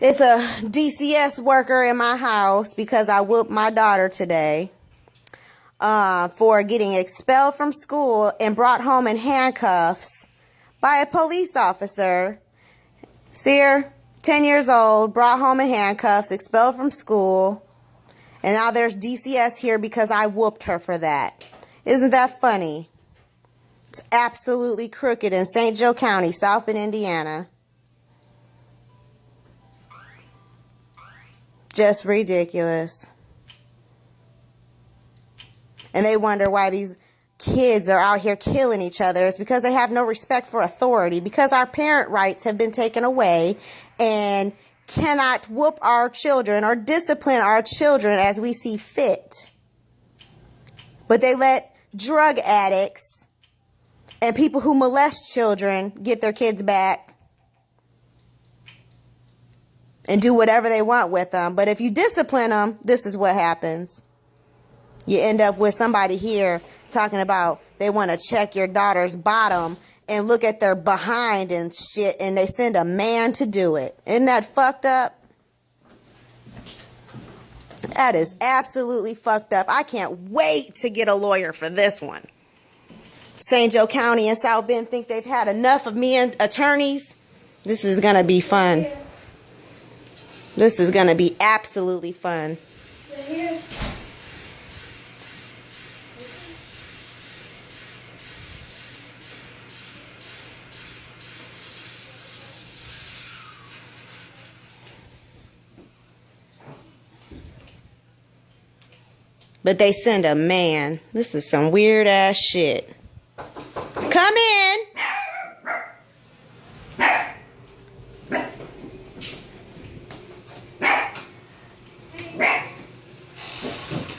It's a DCS worker in my house because I whooped my daughter today for getting expelled from school and brought home in handcuffs by a police officer. See her? 10 years old, brought home in handcuffs, expelled from school. And now there's DCS here because I whooped her for that. Isn't that funny? It's absolutely crooked in St. Joe County, South Bend, Indiana. Just ridiculous. And they wonder why these kids are out here killing each other. It's because they have no respect for authority. Because our parent rights have been taken away and cannot whoop our children or discipline our children as we see fit. But they let drug addicts and people who molest children get their kids back and do whatever they want with them. But if you discipline them, this is what happens. You end up with somebody here talking about they want to check your daughter's bottom and look at their behind and shit, and they send a man to do it. Isn't that fucked up? That is absolutely fucked up. I can't wait to get a lawyer for this one. St. Joe County and South Bend think they've had enough of me and attorneys. This is going to be fun. This is going to be absolutely fun. But they send a man. This is some weird ass shit. Come in.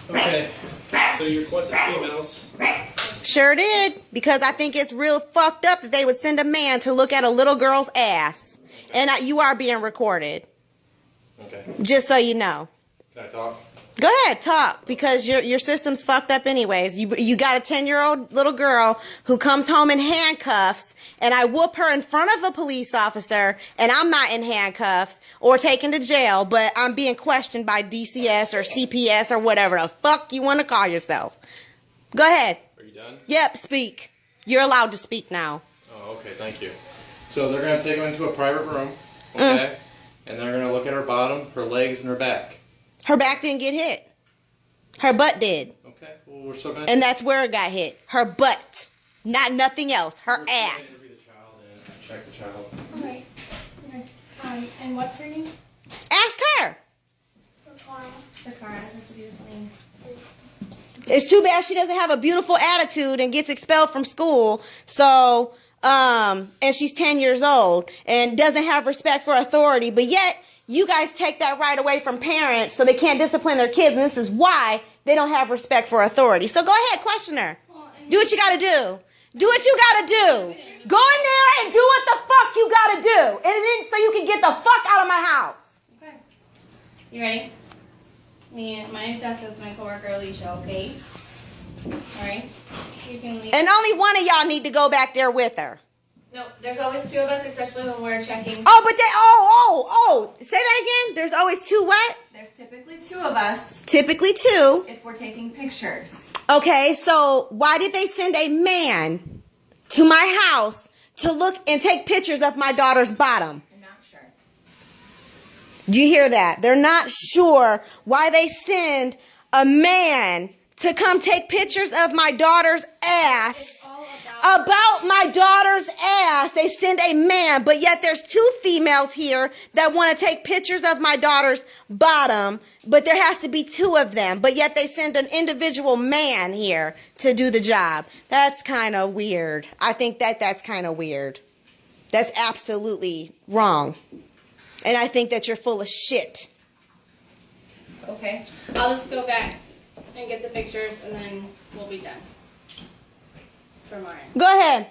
Okay, so you requested females. Sure did, because I think it's real fucked up that they would send a man to look at a little girl's ass. And you are being recorded. Okay. Just so you know. Can I talk? Go ahead, talk, because your system's fucked up anyways. You got a 10-year-old little girl who comes home in handcuffs, and I whoop her in front of a police officer, and I'm not in handcuffs or taken to jail, but I'm being questioned by DCS or CPS or whatever the fuck you want to call yourself. Go ahead. Are you done? Yep, speak. You're allowed to speak now. Oh, okay, thank you. So they're going to take her into a private room, okay? And they're going to look at her bottom, her legs, and her back. Her back didn't get hit. Her butt did. Okay, well, we're still going to... And that's where it got hit. Her butt. Not nothing else. Her We're ass. still going to interview the child and check the child. Okay. And what's her name? Ask her. Sakara. That's a beautiful name. It's too bad she doesn't have a beautiful attitude and gets expelled from school. So, and she's 10 years old and doesn't have respect for authority. But yet, you guys take that right away from parents so they can't discipline their kids. And this is why they don't have respect for authority. So go ahead, question her. Do what you got to do. Do what you got to do. Go in there and do what the fuck you got to do. And then so you can get the fuck out of my house. Okay. You ready? My name's Jessica, is my coworker Alicia, okay? Alright? You can leave. And only one of y'all need to go back there with her. No, there's always two of us, especially when we're checking. Oh, but say that again. There's always two what? There's typically two of us Typically two. if we're taking pictures. Okay, so why did they send a man to my house to look and take pictures of my daughter's bottom? I'm not sure. Do you hear that? They're not sure why they send a man to come take pictures of my daughter's ass. About my daughter's ass. They send a man, but yet there's two females here that want to take pictures of my daughter's bottom, but there has to be two of them, but yet they send an individual man here to do the job. That's kind of weird. I think that's kind of weird. That's absolutely wrong. And I think that you're full of shit. Okay. I'll just go back and get the pictures and then we'll be done. From our end. Go ahead.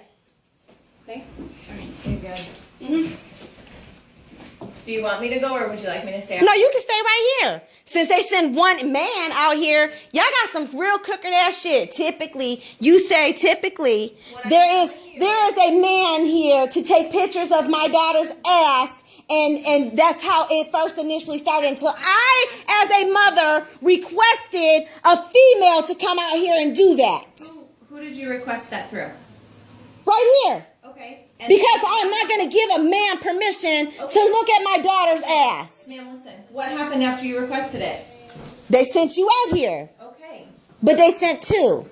Okay? Alright, you're good. Mm-hmm. Do you want me to go or would you like me to stay? No, you can stay right here. Since they send one man out here, y'all got some real crooked ass shit. Typically, you say typically, there is a man here to take pictures of my daughter's ass, and that's how it first initially started until I, as a mother, requested a female to come out here and do that. Who did you request that through? Right here. Okay. And Because I'm not going to give a man permission to look at my daughter's ass. Ma'am, listen. What happened after you requested it? They sent you out here. Okay. But they sent two.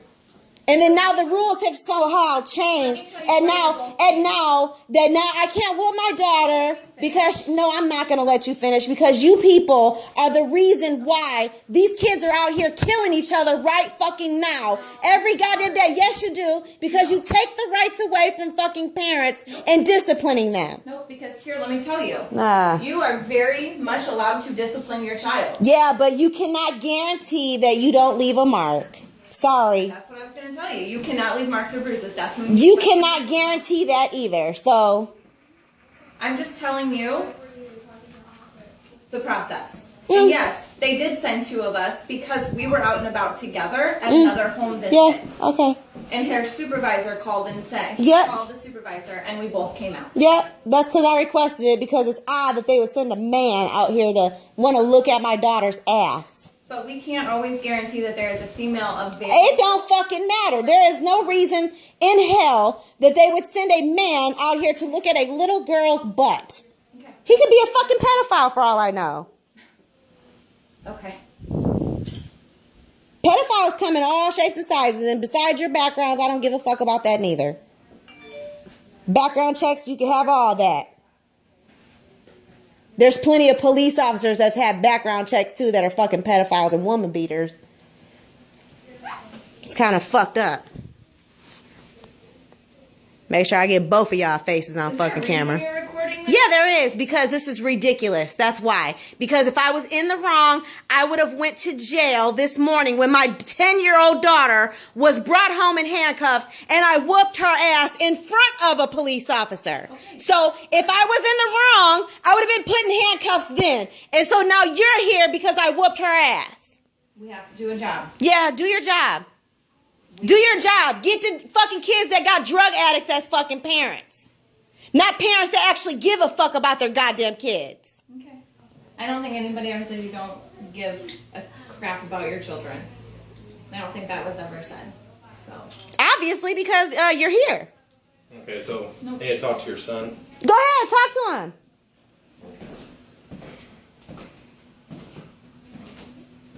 And then now the rules have somehow changed. And now I can't whoop my daughter because, no, I'm not going to let you finish because you people are the reason why these kids are out here killing each other right fucking now. Every goddamn day. Yes, you do. Because you take the rights away from fucking parents and disciplining them. Nope, because here, let me tell you. Ah. You are very much allowed to discipline your child. Yeah, but you cannot guarantee that you don't leave a mark. Sorry. That's what I was going to tell you. You cannot leave marks or bruises. That's when You cannot guarantee that either. So, I'm just telling you the process. And yes, they did send two of us because we were out and about together at another home visit. yeah, okay. And her supervisor called and said, Yep. called the supervisor, and we both came out. Yep, that's because I requested it because it's odd that they would send a man out here to want to look at my daughter's ass. But we can't always guarantee that there is a female available. It don't fucking matter. There is no reason in hell that they would send a man out here to look at a little girl's butt. Okay. He could be a fucking pedophile for all I know. Okay. Pedophiles come in all shapes and sizes, and besides your backgrounds, I don't give a fuck about that neither. Background checks, you can have all that. There's plenty of police officers that have background checks too that are fucking pedophiles and woman beaters. It's kind of fucked up. Make sure I get both of y'all faces on fucking camera. You're recording this? Yeah, there is, because this is ridiculous. That's why. Because if I was in the wrong, I would have went to jail this morning when my 10-year-old daughter was brought home in handcuffs and I whooped her ass in front of a police officer. Okay. So if I was in the wrong, I would have been put in handcuffs then. And so now you're here because I whooped her ass. We have to do a job. Yeah, do your job. Do your job. Get the fucking kids that got drug addicts as fucking parents. Not parents that actually give a fuck about their goddamn kids. Okay. I don't think anybody ever said you don't give a crap about your children. I don't think that was ever said. So. Obviously, because you're here. Okay, so you need to talk to your son. Go ahead, talk to him.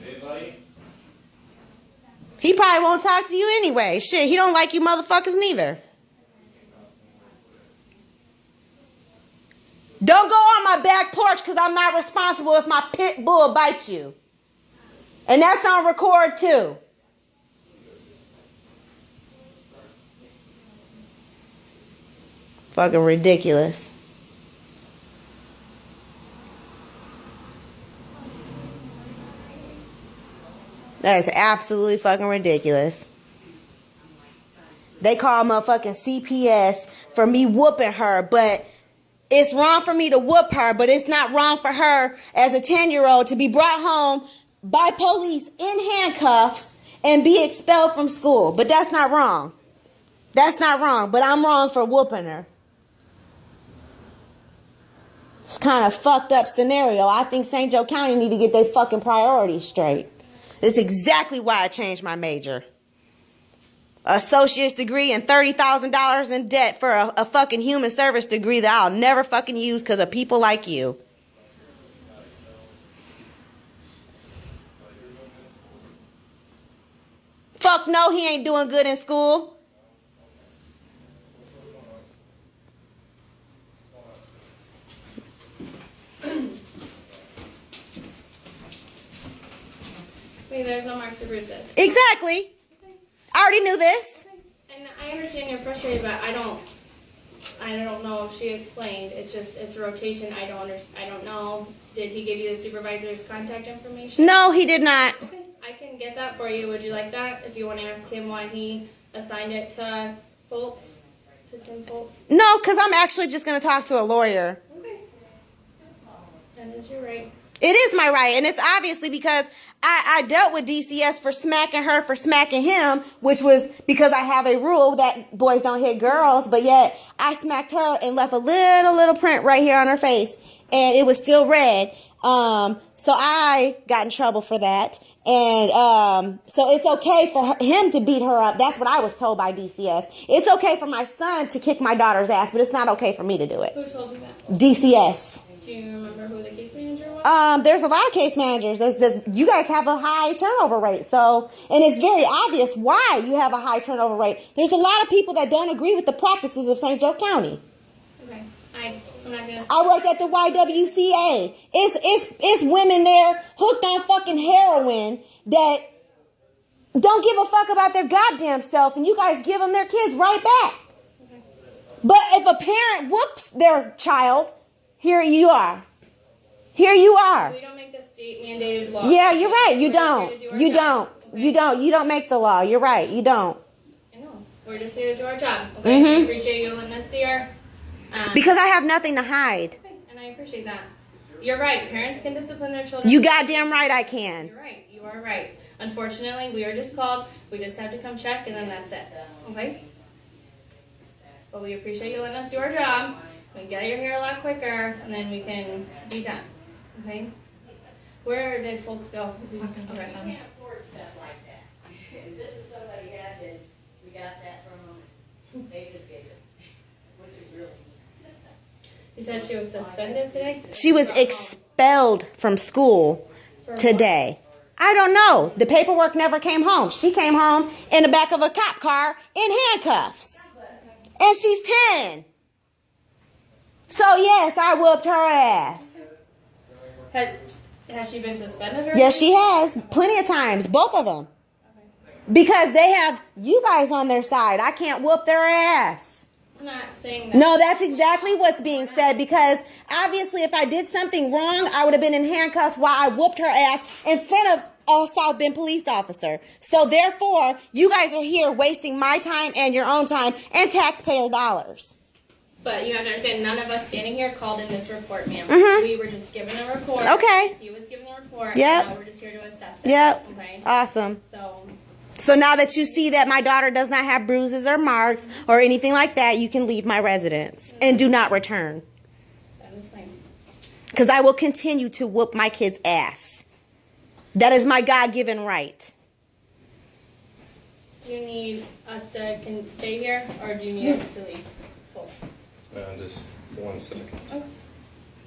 Hey, buddy. He probably won't talk to you anyway. Shit, he don't like you motherfuckers neither. Don't go on my back porch because I'm not responsible if my pit bull bites you. And that's on record too. Fucking ridiculous. That is absolutely fucking ridiculous. They call motherfucking CPS for me whooping her, but it's wrong for me to whoop her, but it's not wrong for her as a 10-year-old to be brought home by police in handcuffs and be expelled from school. But that's not wrong. That's not wrong, but I'm wrong for whooping her. It's kind of fucked up scenario. I think St. Joe County need to get their fucking priorities straight. That's exactly why I changed my major. Associate's degree and $30,000 in debt for a fucking human service degree that I'll never fucking use because of people like you. Fuck no, he ain't doing good in school. Wait, there's no marks or bruises. Exactly. I already knew this. And I understand you're frustrated, but I don't know if she explained. It's just, it's a rotation. I don't know. Did he give you the supervisor's contact information? No, he did not. Okay, I can get that for you. Would you like that? If you want to ask him why he assigned it to Foltz, to Tim Foltz. No, because I'm actually just going to talk to a lawyer. Okay. That is your right. It is my right, and it's obviously because I dealt with DCS for smacking her for smacking him, which was because I have a rule that boys don't hit girls, but yet I smacked her and left a little print right here on her face, and it was still red. So I got in trouble for that, and so it's okay for him to beat her up. That's what I was told by DCS. It's okay for my son to kick my daughter's ass, but it's not okay for me to do it. Who told you that? DCS. Do you remember who the case manager was? There's a lot of case managers. You guys have a high turnover rate. So, and it's very obvious why you have a high turnover rate. There's a lot of people that don't agree with the practices of St. Joe County. Okay. I'm not gonna. I worked at the YWCA. It's women there hooked on fucking heroin that don't give a fuck about their goddamn self, and you guys give them their kids right back. Okay. But if a parent whoops their child, here you are. Here you are. We don't make the state mandated law. Yeah, you're right. You We're don't. just here to do our You job, don't. okay? You don't. You don't make the law. You're right. You don't. I know. We're just here to do our job. Okay. Mhm. I appreciate you letting us see her. Because I have nothing to hide. Okay, and I appreciate that. You're right. Parents can discipline their children. You goddamn right I can. You're right. You are right. Unfortunately, we are just called. We just have to come check, and then that's it. Okay? But we appreciate you letting us do our job. We can get out your hair a lot quicker, and then we can be done. Okay? Where did folks go? Okay. Can't afford stuff like that. If this is somebody had, then we got that from them. They just gave it, which is really. You said she was suspended today? She was expelled from school today. I don't know. The paperwork never came home. She came home in the back of a cop car in handcuffs. And she's 10. So yes, I whooped her ass. Has she been suspended? Or Yes, she has. Plenty of times. Both of them. Because they have you guys on their side. I can't whoop their ass. I'm not saying that. No, that's exactly what's being said, because obviously if I did something wrong, I would have been in handcuffs while I whooped her ass in front of a South Bend police officer. So therefore, you guys are here wasting my time and your own time and taxpayer dollars. But you have to understand, none of us standing here called in this report, ma'am. Mhm. We were just given a report. Okay. He was given a report. Yep. Now we're just here to assess it. Yep. Okay. Awesome. So, So now that you see that my daughter does not have bruises or marks or anything like that, you can leave my residence and do not return. that is fine. Because I will continue to whoop my kid's ass. That is my God-given right. Do you need us to stay here, or do you need us to leave? Cool. Just 1 second. Okay.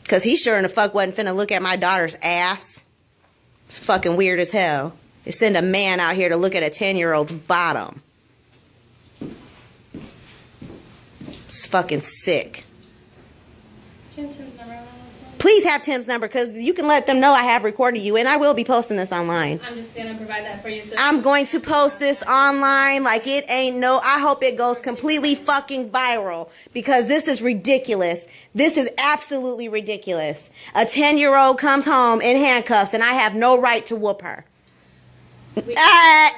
Because he sure in the fuck wasn't finna look at my daughter's ass. It's fucking weird as hell. They send a man out here to look at a 10-year-old's bottom. It's fucking sick. Do you have Tim's number on this one? Please have Tim's number, because you can let them know I have recorded you, and I will be posting this online. I'm just going to provide that for you. So I'm going to post this online like it ain't no. I hope it goes completely fucking viral, because this is ridiculous. This is absolutely ridiculous. A 10-year-old comes home in handcuffs, and I have no right to whoop her. we are not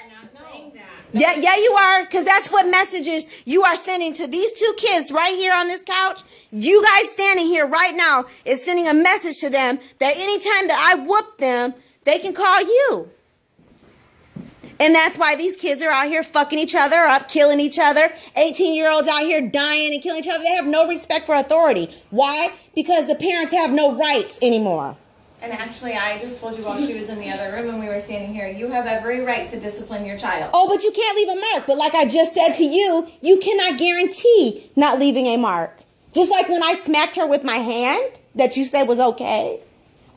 saying that. Yeah, you are, because that's what messages you are sending to these two kids right here on this couch. You guys standing here right now is sending a message to them that anytime that I whoop them, they can call you. And that's why these kids are out here fucking each other up, killing each other. 18-year-olds out here dying and killing each other. They have no respect for authority. Why? Because the parents have no rights anymore. And actually, I just told you while she was in the other room and we were standing here, you have every right to discipline your child. Oh, but you can't leave a mark. But like I just said to you, you cannot guarantee not leaving a mark. Just like when I smacked her with my hand, that you said was okay,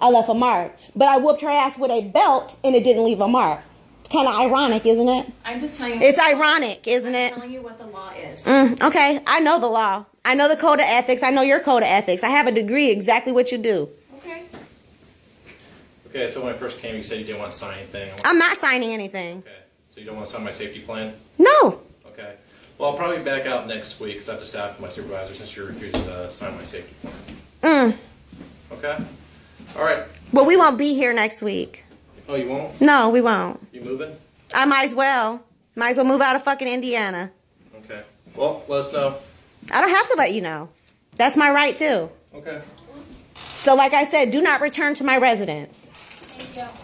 I left a mark. But I whooped her ass with a belt and it didn't leave a mark. It's kind of ironic, isn't it? I'm just telling you. It's ironic, isn't it? I'm telling you what the law is. Okay, I know the law. I know the code of ethics. I know your code of ethics. I have a degree exactly what you do. Okay. Okay, so when I first came, you said you didn't want to sign anything. I'm not signing anything. Okay, so you don't want to sign my safety plan? No. Okay. Well, I'll probably back out next week because I have to staff my supervisor since you're refusing to sign my safety plan. Okay? All right. But we won't be here next week. Oh, you won't? No, we won't. You moving? I might as well. Might as well move out of fucking Indiana. Okay. Well, let us know. I don't have to let you know. That's my right too. Okay. So like I said, do not return to my residence. Thank you.